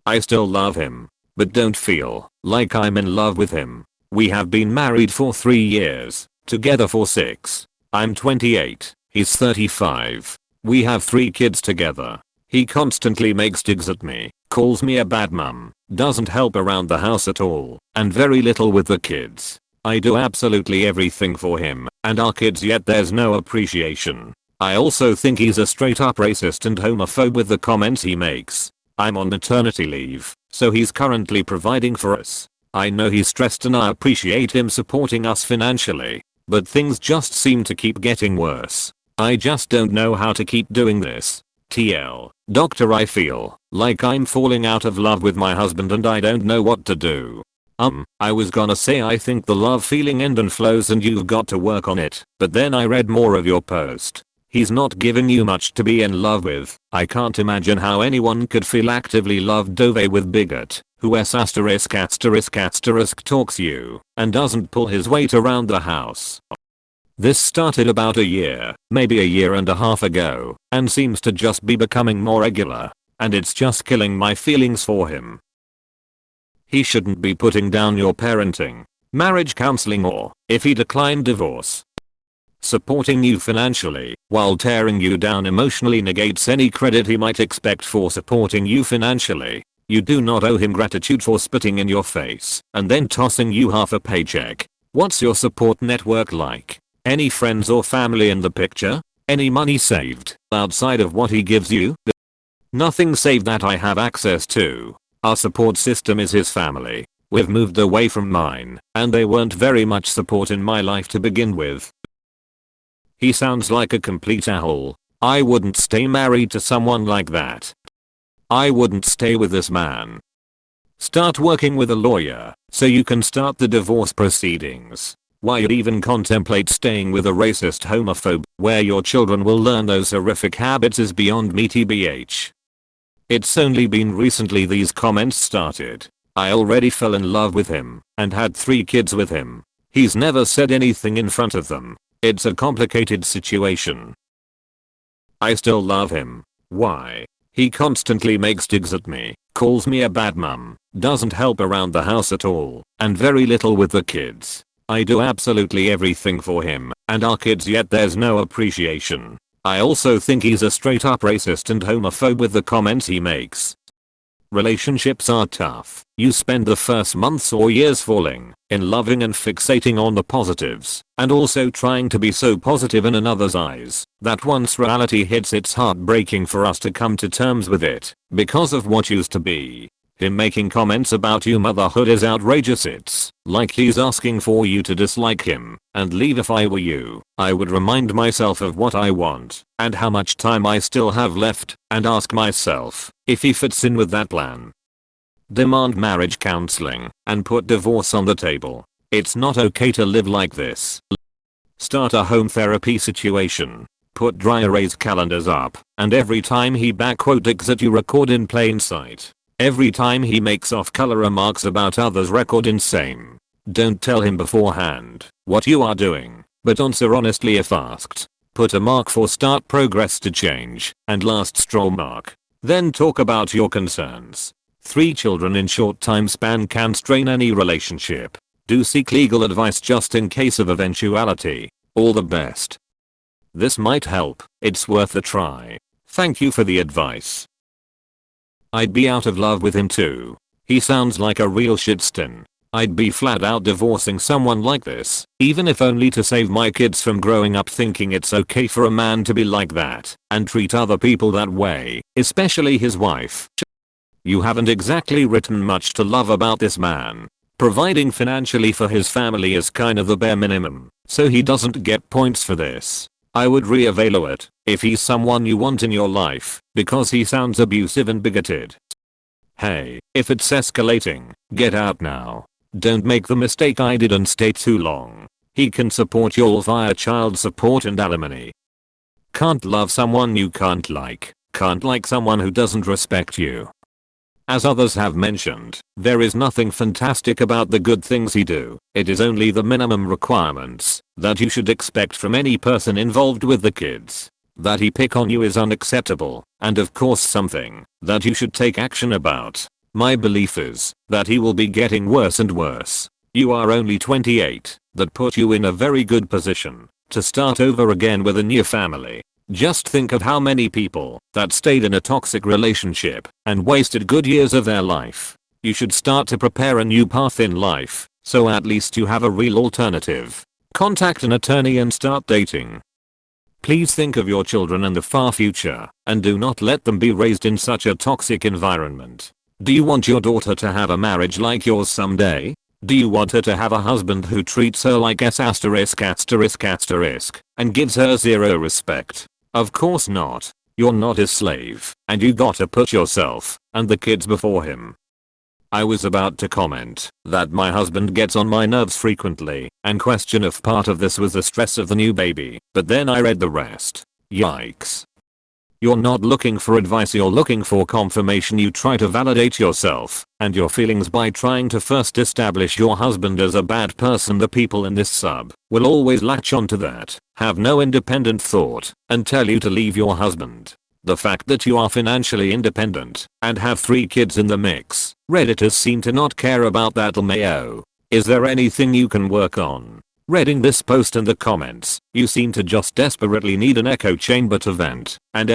I still love him, but don't feel like I'm in love with him. We have been married for 3 years, together for 6. I'm 28, he's 35. We have 3 kids together. He constantly makes digs at me, calls me a bad mum, doesn't help around the house at all, and very little with the kids. I do absolutely everything for him and our kids, yet there's no appreciation. I also think he's a straight up racist and homophobe with the comments he makes. I'm on maternity leave, so he's currently providing for us. I know he's stressed and I appreciate him supporting us financially, but things just seem to keep getting worse. I just don't know how to keep doing this. TL, doctor, I feel like I'm falling out of love with my husband and I don't know what to do. I was gonna say I think the love feeling ebb and flows and you've got to work on it, but then I read more of your post. He's not giving you much to be in love with. I can't imagine how anyone could feel actively loved over with bigot, who **** talks you, and doesn't pull his weight around the house. This started about a year, maybe a year and a half ago, and seems to just be becoming more regular, and it's just killing my feelings for him. He shouldn't be putting down your parenting, marriage counseling, or, if he declined divorce, supporting you financially while tearing you down emotionally negates any credit he might expect for supporting you financially. You do not owe him gratitude for spitting in your face and then tossing you half a paycheck. What's your support network like? Any friends or family in the picture? Any money saved outside of what he gives you? Nothing saved that I have access to. Our support system is his family. We've moved away from mine, and they weren't very much support in my life to begin with. He sounds like a complete a-hole. I wouldn't stay married to someone like that. I wouldn't stay with this man. Start working with a lawyer so you can start the divorce proceedings. Why you'd even contemplate staying with a racist homophobe where your children will learn those horrific habits is beyond me, tbh. It's only been recently these comments started. I already fell in love with him and had 3 kids with him. He's never said anything in front of them. It's a complicated situation. I still love him. Why? He constantly makes digs at me, calls me a bad mum, doesn't help around the house at all, and very little with the kids. I do absolutely everything for him and our kids, yet there's no appreciation. I also think he's a straight up racist and homophobe with the comments he makes. Relationships are tough. You spend the first months or years falling in loving and fixating on the positives, and also trying to be so positive in another's eyes that once reality hits, it's heartbreaking for us to come to terms with it because of what used to be. Him making comments about you motherhood is outrageous. It's like he's asking for you to dislike him and leave. If I were you, I would remind myself of what I want and how much time I still have left and ask myself if he fits in with that plan. Demand marriage counseling and put divorce on the table. It's not okay to live like this. Start a home therapy situation. Put dry erase calendars up, and every time he digs at you, record in plain sight. Every time he makes off-color remarks about others, record in same. Don't tell him beforehand what you are doing, but answer honestly if asked. Put a mark for start progress to change and last straw mark. Then talk about your concerns. 3 children in short time span can strain any relationship. Do seek legal advice just in case of eventuality. All the best. This might help. It's worth a try. Thank you for the advice. I'd be out of love with him too. He sounds like a real shitstin. I'd be flat out divorcing someone like this, even if only to save my kids from growing up thinking it's okay for a man to be like that and treat other people that way, especially his wife. You haven't exactly written much to love about this man. Providing financially for his family is kind of the bare minimum, so he doesn't get points for this. I would reevaluate if he's someone you want in your life, because he sounds abusive and bigoted. Hey, if it's escalating, get out now. Don't make the mistake I did and stay too long. He can support you all via child support and alimony. Can't love someone you can't like someone who doesn't respect you. As others have mentioned, there is nothing fantastic about the good things he do. It is only the minimum requirements that you should expect from any person involved with the kids. That he pick on you is unacceptable, and of course something that you should take action about. My belief is that he will be getting worse and worse. You are only 28. That put you in a very good position to start over again with a new family. Just think of how many people that stayed in a toxic relationship and wasted good years of their life. You should start to prepare a new path in life, so at least you have a real alternative. Contact an attorney and start dating. Please think of your children and the far future, and do not let them be raised in such a toxic environment. Do you want your daughter to have a marriage like yours someday? Do you want her to have a husband who treats her like S****** and gives her zero respect? Of course not. You're not his slave, and you gotta put yourself and the kids before him. I was about to comment that my husband gets on my nerves frequently and question if part of this was the stress of the new baby, but then I read the rest. Yikes. You're not looking for advice, you're looking for confirmation. You try to validate yourself and your feelings by trying to first establish your husband as a bad person. The people in this sub will always latch onto that, have no independent thought, and tell you to leave your husband. The fact that you are financially independent and have 3 kids in the mix, Redditors seem to not care about that. LMAO. Is there anything you can work on? Reading this post and the comments, you seem to just desperately need an echo chamber to vent and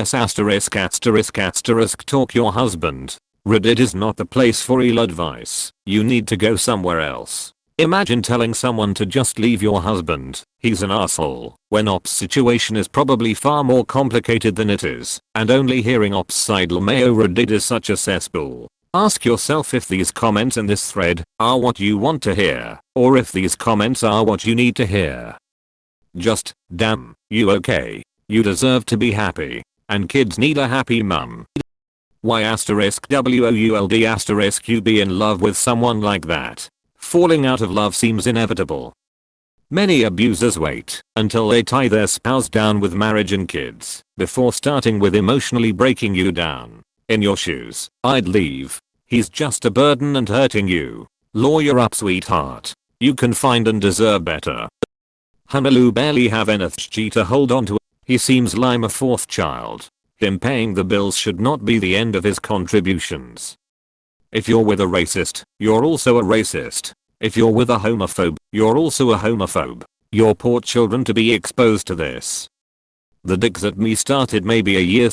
talk your husband. Reddit is not the place for real advice. You need to go somewhere else. Imagine telling someone to just leave your husband, he's an asshole, when Op's situation is probably far more complicated than it is, and only hearing Op's side. LMAO. Reddit is such a cesspool. Ask yourself if these comments in this thread are what you want to hear, or if these comments are what you need to hear. Just, damn, you okay? You deserve to be happy, and kids need a happy mum. Why would you be in love with someone like that? Falling out of love seems inevitable. Many abusers wait until they tie their spouse down with marriage and kids before starting with emotionally breaking you down. In your shoes, I'd leave. He's just a burden and hurting you. Lawyer up, sweetheart. You can find and deserve better. Honolulu barely have energy to hold on to. He seems like a 4th child. Him paying the bills should not be the end of his contributions. If you're with a racist, you're also a racist. If you're with a homophobe, you're also a homophobe. Your poor children to be exposed to this. The digs at me started maybe a year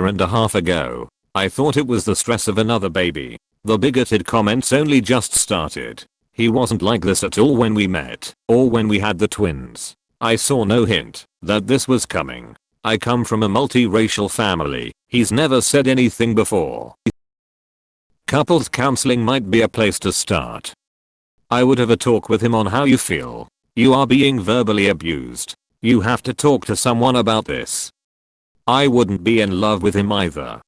and a half ago. I thought it was the stress of another baby. The bigoted comments only just started. He wasn't like this at all when we met, or when we had the twins. I saw no hint that this was coming. I come from a multiracial family. He's never said anything before. Couples counseling might be a place to start. I would have a talk with him on how you feel. You are being verbally abused. You have to talk to someone about this. I wouldn't be in love with him either.